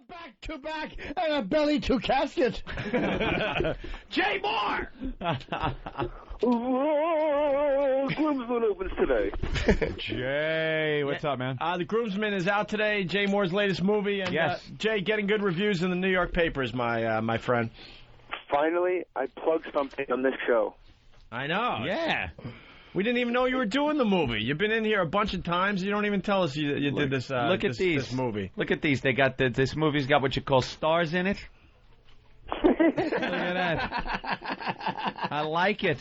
back to back and a belly to casket. Jay Mohr. Groomsmen opens today. Jay, what's up, man? The Groomsmen is out today. Jay Mohr's latest movie, and yes. Jay getting good reviews in the New York papers. My friend. Finally, I plugged something on this show. I know. Yeah. We didn't even know you were doing the movie. You've been in here a bunch of times. You don't even tell us you did this. Look at these. This movie. Look at these. They got this movie's got what you call stars in it. Look at that. I like it.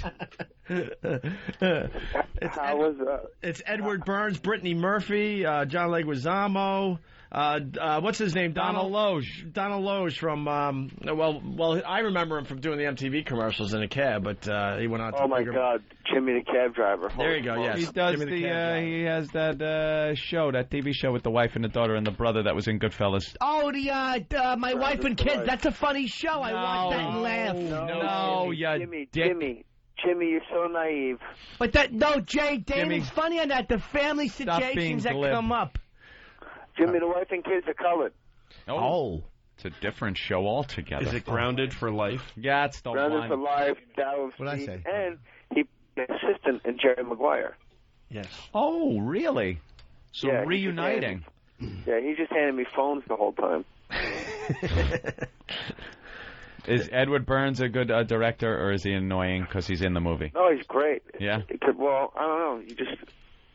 How was It's Edward Burns, Brittany Murphy, John Leguizamo. What's his name? Donald Loge. Donald Loge from, well, I remember him from doing the MTV commercials in a cab, but he went on to... Oh, my God. Jimmy the Cab Driver. There you go, yes. He does Jimmy the he has that show, that TV show with the wife and the daughter and the brother that was in Goodfellas. Oh, My Wife and Kids. That's a funny show. I watched that and laughed. No, Jimmy, dick. Jimmy, you're so naive. But Jay, Damon's funny on that. The family situations that come up. Jimmy, the wife and kids are colored. Oh. It's a different show altogether. Is it Grounded for Life? Yeah, it's the Grounded one. for Life, What'd I say? And he an assistant in Jerry Maguire. Yes. Oh, really? So Yeah, reuniting. Yeah, he just handed me phones the whole time. Is Edward Burns a good director, or is he annoying because he's in the movie? No, he's great. Yeah? Well, I don't know.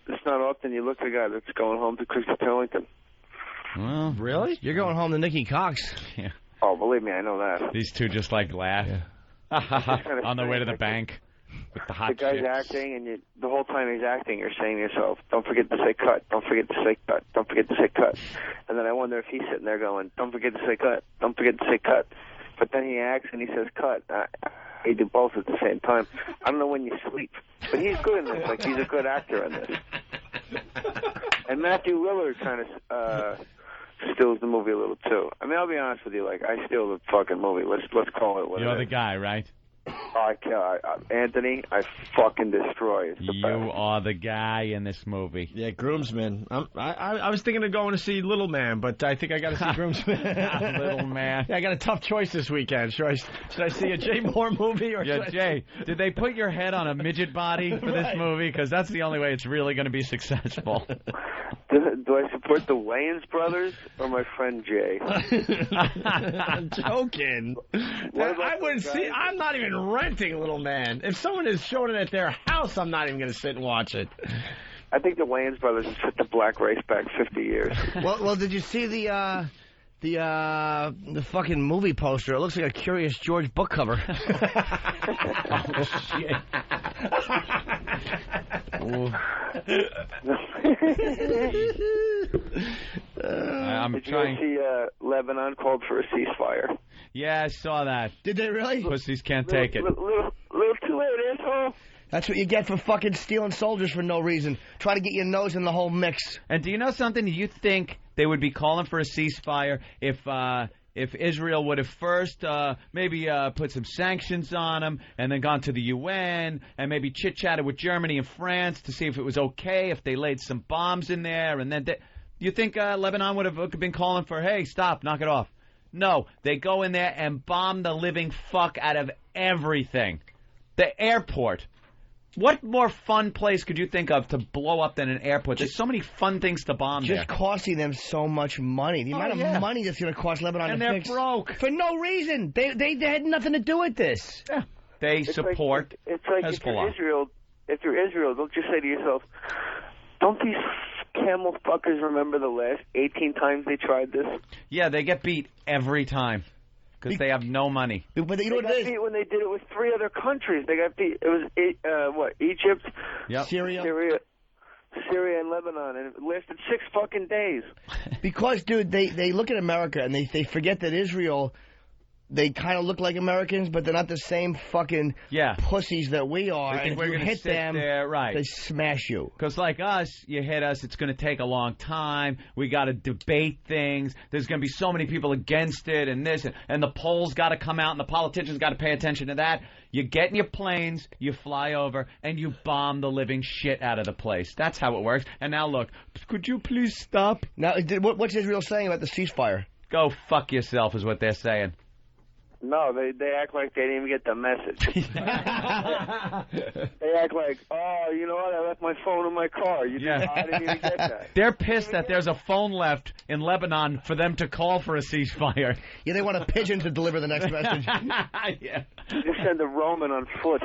It's not often you look at a guy that's going home to Christopher Turlington. Well, Really? You're going home to Nikki Cox. yeah. Oh, believe me, I know that. These two just like laugh on their way to the bank with the hot The guy's chicks. acting, and the whole time he's acting, you're saying to yourself, don't forget to say cut, don't forget to say cut, don't forget to say cut. And then I wonder if he's sitting there going, don't forget to say cut, don't forget to say cut. But then he acts and he says cut. He do both at the same time. I don't know when you sleep. But he's good in this. Like, he's a good actor in this. And Matthew Lillard kind of steals the movie a little, too. I mean, I'll be honest with you. Like, I steal the fucking movie. Let's call it what You're it the is. guy, right? Anthony, I fucking destroy. It's the You best. are the guy in this movie. Yeah, Groomsmen. I was thinking of going to see Little Man, but I think I got to see Groomsmen. Little Man. Yeah, I got a tough choice this weekend. Should I see a Jay Mohr movie or? Yeah, Jay, did they put your head on a midget body for this movie? Because that's the only way it's really going to be successful. Do I support the Wayans brothers or my friend Jay? I'm joking. I wouldn't see. I'm not even renting Little Man. If someone is showing it at their house, I'm not even going to sit and watch it. I think the Wayans brothers have set the black race back 50 years. Well, did you see the fucking movie poster? It looks like a Curious George book cover. Oh, shit. I'm Did trying. you see Lebanon called for a ceasefire? Yeah, I saw that. Did they really? Pussies can't take it. Little too late, asshole. That's what you get for fucking stealing soldiers for no reason. Try to get your nose in the whole mix. And do you know something? Do you think they would be calling for a ceasefire if Israel would have first maybe put some sanctions on them and then gone to the UN and maybe chit-chatted with Germany and France to see if it was okay if they laid some bombs in there? And then do you think Lebanon would have been calling for, hey, stop, knock it off? No, they go in there and bomb the living fuck out of everything. The airport. What more fun place could you think of to blow up than an airport? There's so many fun things to bomb there. Just costing them so much money. The amount of money that's going to cost Lebanon And to they're fix. broke. For no reason. They had nothing to do with this. Yeah. They support It's like Hezbollah. if you're Israel, don't just say to yourself, don't these camel fuckers remember the last 18 times they tried this? Yeah, they get beat every time because they have no money. But you know They what got it is? beat when they did it with 3 other countries. They got beat. It was Egypt, Yep. Syria. Syria, and Lebanon, and it lasted 6 fucking days. Because, dude, they look at America and they forget that Israel, they kind of look like Americans, but they're not the same fucking pussies that we are. They think and we're if you gonna hit sit them, there, right. they smash you. Because like us, you hit us, it's going to take a long time. We got to debate things. There's going to be so many people against it and this. And the polls got to come out and the politicians got to pay attention to that. You get in your planes, you fly over, and you bomb the living shit out of the place. That's how it works. And now look, could you please stop? Now, what's Israel saying about the ceasefire? Go fuck yourself is what they're saying. No, they act like they didn't even get the message. They act like, oh, you know what? I left my phone in my car. I didn't even get that. They're pissed that there's a phone left in Lebanon for them to call for a ceasefire. Yeah, they want a pigeon to deliver the next message. Yeah. Just send a Roman on foot.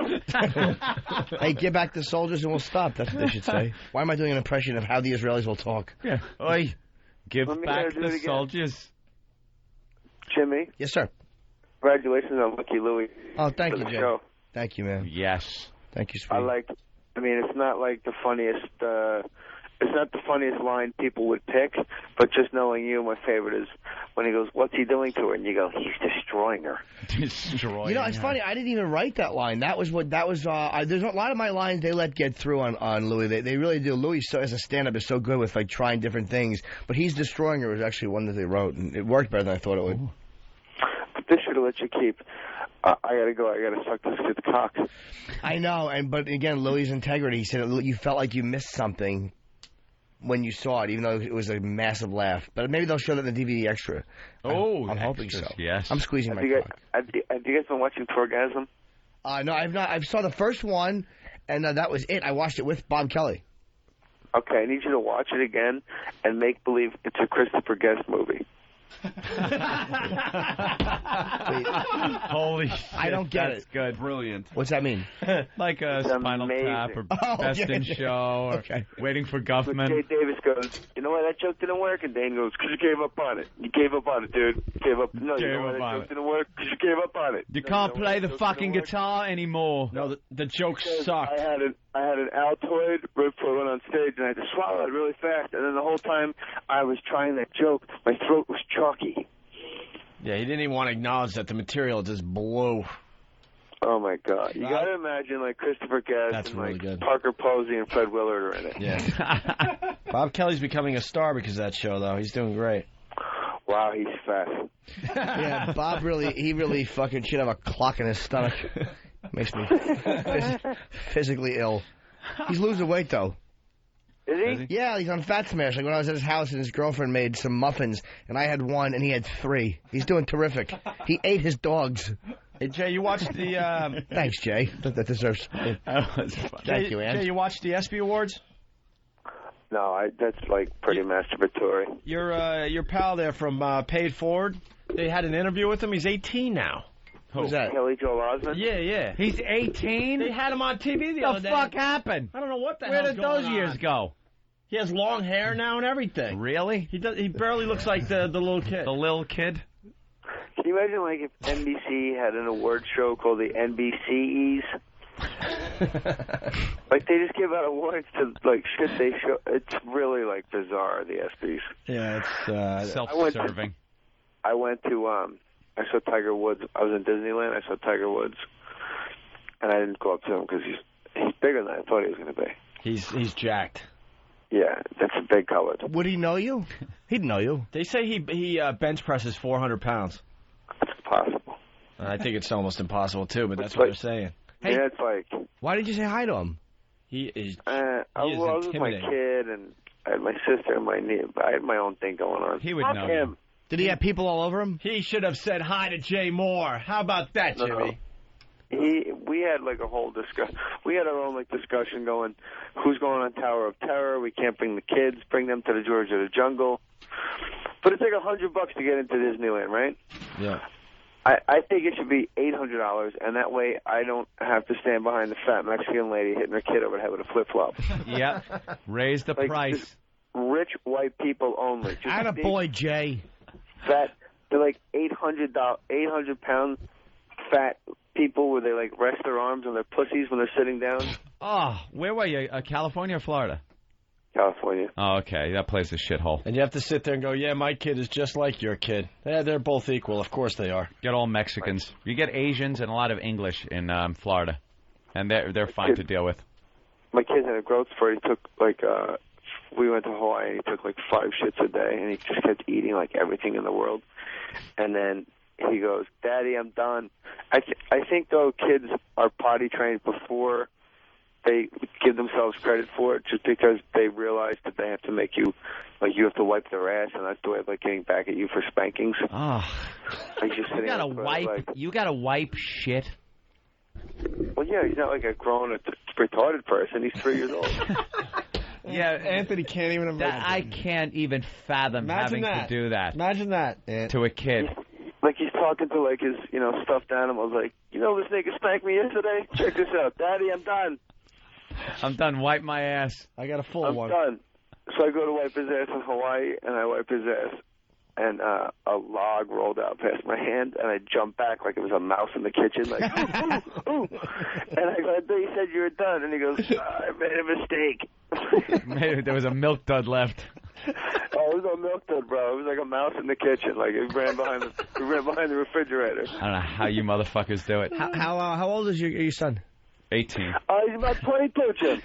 Hey, give back the soldiers and we'll stop. That's what they should say. Why am I doing an impression of how the Israelis will talk? Yeah. Oi, give back the soldiers. Jimmy? Yes, sir. Congratulations on Lucky Louie. Oh, thank you, Jay. Show. Thank you, man. Yes. Thank you, sweetie. It's not like the funniest, it's not the funniest line people would pick, but just knowing you, my favorite is when he goes, what's he doing to her? And you go, he's destroying her. Destroying You know, it's funny, I didn't even write that line. There's a lot of my lines they let get through on Louis. They really do. Louis, as a stand-up, is so good with, like, trying different things. But he's destroying her was actually one that they wrote, and it worked better than I thought it would. Ooh. This should have let you keep. I gotta go. I gotta suck this kid's cock. I know, but again, Louis' integrity. He said you felt like you missed something when you saw it, even though it was a massive laugh. But maybe they'll show that in the DVD extra. I'm hoping so. Yes. I'm squeezing my cock. Have you guys been watching Torgasm? No, I've not. I saw the first one, and that was it. I watched it with Bob Kelly. Okay, I need you to watch it again and make believe it's a Christopher Guest movie. Holy shit, I don't get that's it. Good. Brilliant. What's that mean? Like a Spinal Tap or Best in Show or Waiting for Guffman. Jay Davis goes, you know why that joke didn't work? And Dane goes, because you gave up on it. You gave up on it, dude. You gave up. No, you know why that joke didn't work? Because you gave up on it. You can't play the fucking guitar anymore. No, the joke sucked. I had an Altoid right before I went on stage, and I had to swallow it really fast. And then the whole time I was trying that joke, my throat was chalky. Yeah, he didn't even want to acknowledge that the material just blew. Oh, my God. You got to imagine, like, Christopher Guest and, like, Parker Posey and Fred Willard are in it. Yeah. Bob Kelly's becoming a star because of that show, though. He's doing great. Wow, he's fat. Yeah, Bob really fucking should have a clock in his stomach. Makes me physically ill. He's losing weight, though. Is he? Yeah, he's on Fat Smash. Like when I was at his house and his girlfriend made some muffins, and I had one and he had 3. He's doing terrific. He ate his dogs. Hey, Jay, you watched the... Thanks, Jay. That deserves... Thank you, Ann. Jay, you watched the ESPY Awards? No, that's, like, pretty masturbatory. Your pal there from Paid Forward, they had an interview with him. He's 18 now. Who's that? Kelly Joel Osment? Yeah. He's 18? They had him on TV the other day. What the fuck happened? I don't know what the Where hell's did going those years on. go? He has long hair now and everything. Really? He barely looks like the little kid. The little kid? Can you imagine, like, if NBC had an award show called the NBCEs? Like, they just give out awards to, like, shit they show. It's really, like, bizarre, the ESPYs. Yeah, it's... self-serving. I went to I saw Tiger Woods. I was in Disneyland. I saw Tiger Woods. And I didn't go up to him because he's bigger than I thought he was going to be. He's jacked. Yeah, that's a big colored. Would he know you? He'd know you. They say he bench presses 400 pounds. That's possible. I think it's almost impossible, too, but that's what they're saying. Hey, yeah, it's like... Why did you say hi to him? He is I was with my kid, and I had my sister and my niece. I had my own thing going on. He would Fuck know him. Did he have people all over him? He should have said hi to Jay Mohr. How about that, Jimmy? We had like a whole discussion. We had our own like discussion going. Who's going on Tower of Terror? We can't bring the kids. Bring them to the George of the Jungle. But it's like $100 to get into Disneyland, right? Yeah. I think it should be $800, and that way I don't have to stand behind the fat Mexican lady hitting her kid over the head with a flip flop. Yep. Raise the price. Rich white people only. Attaboy, Jay. Fat. They're like 800-pound fat people where they like rest their arms on their pussies when they're sitting down. Oh, where were you? California or Florida? California. Oh, okay. That place is a shithole. And you have to sit there and go, yeah, my kid is just like your kid. Yeah, they're both equal. Of course they are. Get all Mexicans. You get Asians and a lot of English in Florida. And they're fine to deal with. My kid had a growth spurt. He took like we went to Hawaii and he took like 5 shits a day and he just kept eating like everything in the world. And then he goes, Daddy, I'm done. I think though kids are potty trained before they give themselves credit for it just because they realize that they have to make you, like, you have to wipe their ass, and that's the way of, like, getting back at you for spankings. Oh, Like, just you gotta wipe. Like, you gotta wipe shit. Well, yeah, he's not like a grown, retarded person. He's 3 years old. Yeah, Anthony can't even imagine. I can't even fathom having to do that. Imagine that to a kid. Like he's talking to like his, stuffed animals. Like, this nigga spanked me yesterday. Check this out, Daddy. I'm done. I'm done. Wipe my ass. I got a full one. I'm done. So I go to wipe his ass in Hawaii, and I wipe his ass, and a log rolled out past my hand, and I jumped back like it was a mouse in the kitchen, like, ooh, ooh. And I go, I thought you said you were done. And he goes, I made a mistake. Maybe there was a milk dud left. Oh, it was no milk dud, bro. It was like a mouse in the kitchen. Like, it ran behind the refrigerator. I don't know how you motherfuckers do it. How old is your son? 18. He's about 22, Jim.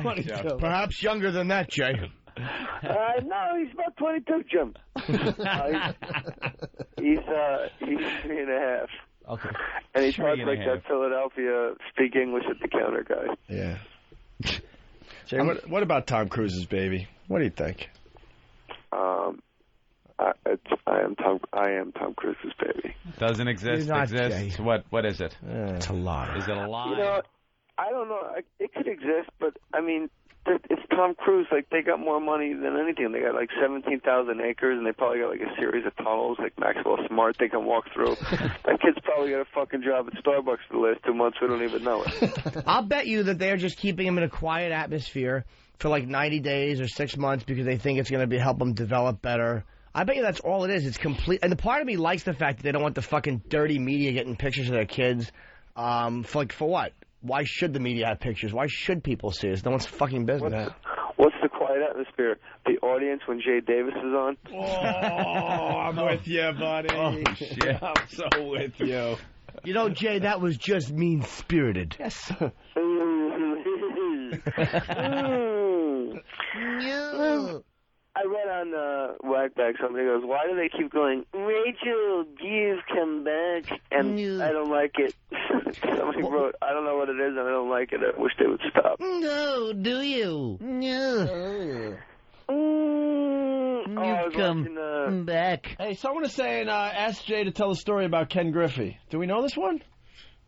22. Perhaps younger than that, Jay. No, he's about 22, Jim. He's 3.5. Okay. And he talks like that Philadelphia speak English at the counter guy. Yeah. Jay, what about Tom Cruise's baby? What do you think? I am Tom Cruise's baby. Doesn't exist. Exists. What is it? It's a lie. Is it a lie? I don't know. It could exist, but I mean, it's Tom Cruise. Like, they got more money than anything. They got like 17,000 acres, and they probably got like a series of tunnels, like Maxwell Smart. They can walk through. That kid's probably got a fucking job at Starbucks for the last 2 months. We don't even know it. I'll bet you that they're just keeping him in a quiet atmosphere for like 90 days or 6 months because they think it's going to help him develop better. I bet you that's all it is. It's complete. And the part of me likes the fact that they don't want the fucking dirty media getting pictures of their kids. For what? Why should the media have pictures? Why should people see us? No one's fucking business. What's the quiet atmosphere? The audience when Jay Davis is on? Oh, I'm with you, buddy. Oh, shit. I'm so with you. Jay, that was just mean-spirited. Yes. I read on Whackback, somebody goes, why do they keep going, Rachel, you've come back? And I don't like it. Somebody wrote, I don't know what it is, and I don't like it. I wish they would stop. No, do you? No. You've come back. Hey, someone is saying, ask Jay to tell a story about Ken Griffey. Do we know this one?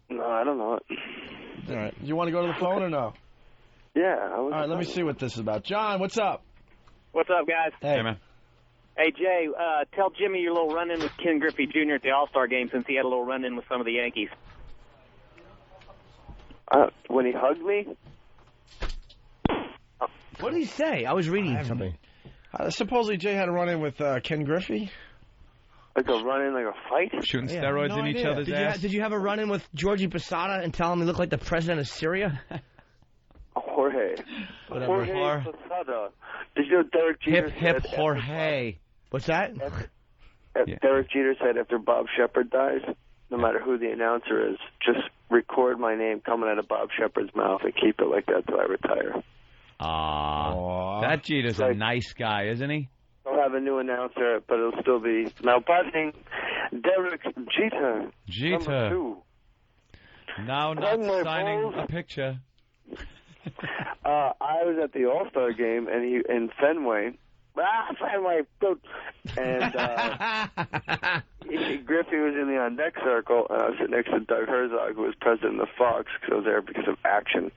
No, I don't know it. All right. You want to go to the phone or no? Yeah. All right, let me see what this is about. John, what's up? What's up, guys? Hey, man. Hey, Jay, tell Jimmy your little run-in with Ken Griffey Jr. at the All-Star game since he had a little run-in with some of the Yankees. When he hugged me? What did he say? I was reading something. Supposedly Jay had a run-in with Ken Griffey. Like a run-in, like a fight? Shooting steroids in each other's ass? Did you have a run-in with Georgie Posada and tell him he looked like the president of Syria? Jorge. Whatever. Jorge Posada. Did you know Derek Jeter Hip Jorge. What's that? Derek Jeter said after Bob Shepard dies, no matter who the announcer is, just record my name coming out of Bob Shepard's mouth and keep it like that till I retire. That Jeter's a nice guy, isn't he? I'll have a new announcer, but it'll still be now buzzing. Derek Jeter. Number 2. Now not signing a picture. I was at the All-Star game and in Fenway. Fenway. And Griffey was in the on-deck circle, and I was sitting next to Doug Herzog, who was president of Fox, because I was there because of Action.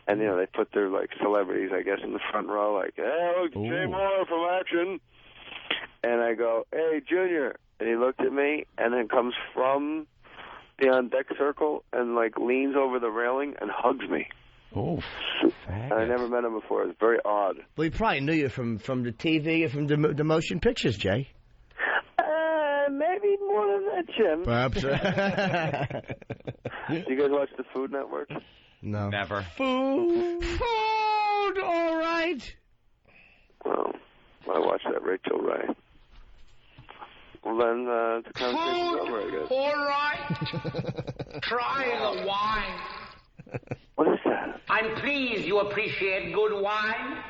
And, they put their, celebrities, I guess, in the front row, hey, look, Jay Mohr from Action. And I go, hey, Junior. And he looked at me, and then comes from the on-deck circle and, leans over the railing and hugs me. Oh, and I never met him before. It was very odd. Well, he probably knew you from the TV and from the motion pictures, Jay. Maybe more than that, Jim. Perhaps. Do you guys watch the Food Network? No. Never. Food, all right. Well, I watched that Rachel Ray. Well, then the conversation's over, I guess. All right. Trying a wine. What is that? I'm pleased you appreciate good wine.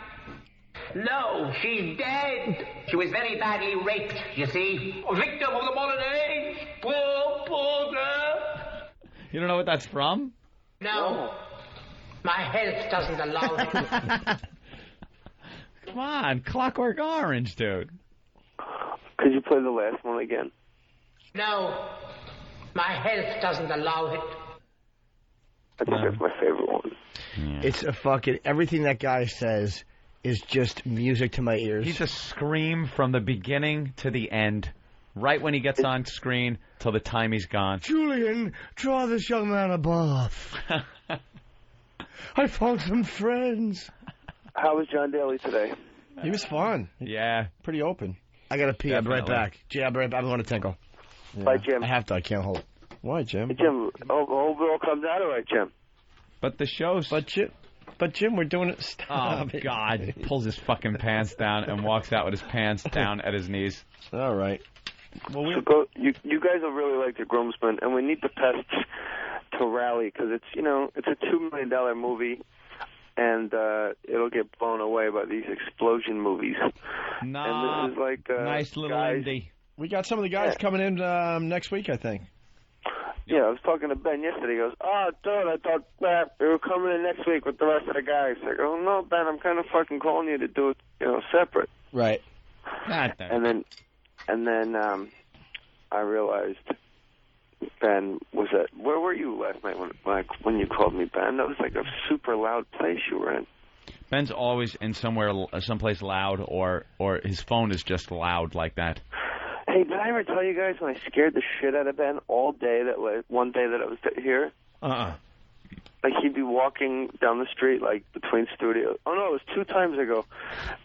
No, she's dead. She was very badly raped, you see. A victim of the modern age. Poor girl. You don't know what that's from? No. My health doesn't allow it. Come on, Clockwork Orange, dude. Could you play the last one again? No, my health doesn't allow it. I think that's my favorite one. Yeah. It's a fucking everything that guy says is just music to my ears. He's a scream from the beginning to the end, right when he gets on screen till the time he's gone. Julian, draw this young man a bath. I found some friends. How was John Daly today? He was fun. Yeah. Pretty open. I gotta pee. I'll be right Definitely. back. Jay, I'll be right back. I'm going to tinkle. Yeah. Bye, Jim. I have to. I can't hold. Why, Jim? Hey, Jim, hope it all comes out all right, Jim. But the show's... But Jim, we're doing it. Stop Oh, it. God. Pulls his fucking pants down and walks out with his pants down at his knees. All right. Well, You guys will really like the Groomsmen, and we need the pests to rally because it's a $2 million movie, and it'll get blown away by these explosion movies. Nah, and this is like nice little guys, indie. we got some of the guys coming in next week, I think. Yeah, I was talking to Ben yesterday. He goes, "Oh, dude, I thought they were coming in next week with the rest of the guys." I go, "No, Ben, I'm kind of fucking calling you to do it, separate." Right. And then I realized Ben was at. Where were you last night when you called me, Ben? That was like a super loud place you were in. Ben's always in someplace loud, or his phone is just loud like that. Hey, did I ever tell you guys when I scared the shit out of Ben all day? One day that I was here. Like he'd be walking down the street, like between studios. Oh no, it was 2 times ago.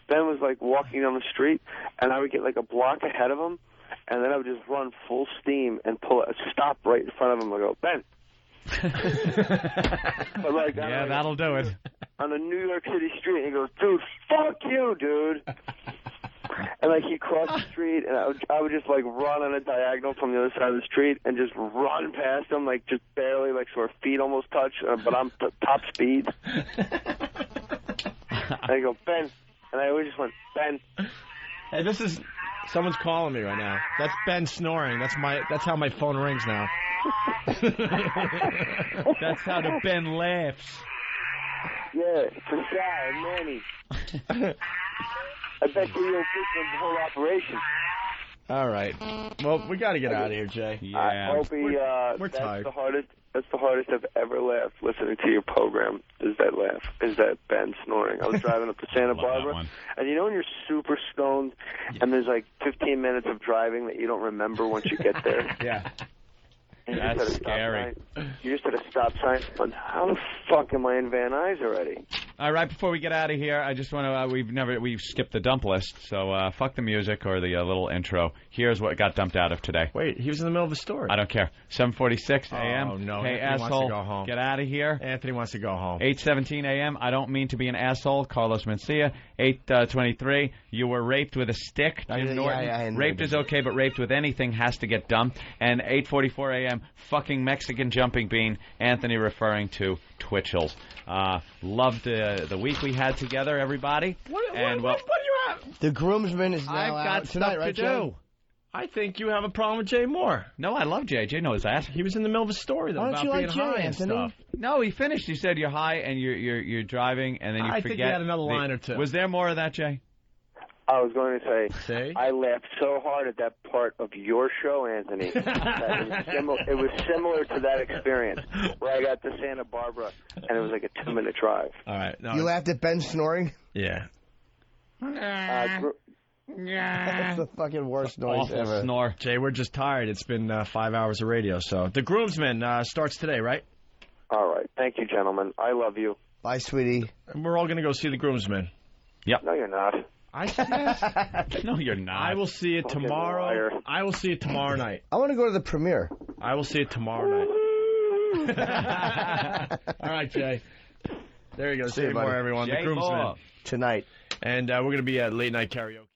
Ben was like walking down the street, and I would get like a block ahead of him, and then I would just run full steam and stop right in front of him. I go, Ben. But like, Yeah, that'll do it. On a New York City street, and he goes, "Dude, fuck you, dude." And like he crossed the street, and I would just like run on a diagonal from the other side of the street and just run past him, like just barely, like so our feet almost touch, but I'm top speed. And I go, "Ben," and I always just went, "Ben." Hey, someone's calling me right now. That's Ben snoring. That's how my phone rings now. That's how the Ben laughs. Yeah, for sure, Manny. I bet you you'll fix the whole operation. All right. Well, we got to get out of here, Jay. Yeah. Opie, we're that's tired. That's the hardest I've ever laughed listening to your program. Is that Ben snoring? I was driving up to Santa Love that Barbara, one. and when you're super stoned, and there's like 15 minutes of driving that you don't remember once you get there. Yeah. And That's scary. You just had a stop sign. But how the fuck am I in Van Nuys already? All right, before we get out of here, I just want to, we've skipped the dump list, so fuck the music or the little intro. Here's what got dumped out of today. Wait, he was in the middle of a story. I don't care. 7:46 a.m. Oh, no. Hey, Anthony wants asshole, to go home. get out of here. Anthony wants to go home. 8:17 a.m. I don't mean to be an asshole. Carlos Mencia. 8:23. You were raped with a stick. Jim Norton. I raped is okay, but raped with anything has to get dumped. And 8:44 a.m. Fucking Mexican jumping bean. Anthony referring to Twitchell's. Loved the week we had together, everybody. What do you have? The Groomsmen is now I've got out tonight, stuff right, to Jay? do. I think you have a problem with Jay Mohr. No, I love Jay. Jay knows that. He was in the middle of a story, though, Why don't about you being like Jay, high and Anthony? stuff. No, he finished. He said you're high and you're driving, and then you I forget. think he had another line or two. Was there more of that, Jay? I was going to say, See? I laughed so hard at that part of your show, Anthony. That it was similar to that experience where I got to Santa Barbara and it was like a 2-minute drive. All right. No, You laughed at Ben snoring? Yeah. That's the fucking worst noise Awful ever. snore. Jay, we're just tired. It's been 5 hours of radio. So the Groomsmen starts today, right? All right. Thank you, gentlemen. I love you. Bye, sweetie. And we're all going to go see the Groomsmen. No, you're not. No, you're not. I will see it Fucking tomorrow. liar. I will see it tomorrow night. I want to go to the premiere. I will see it tomorrow night. All right, Jay. There you go. See Jay you, buddy. Mohr, everyone. Jay the Groomsmen. Mohr. Tonight. And we're going to be at Late Night Karaoke.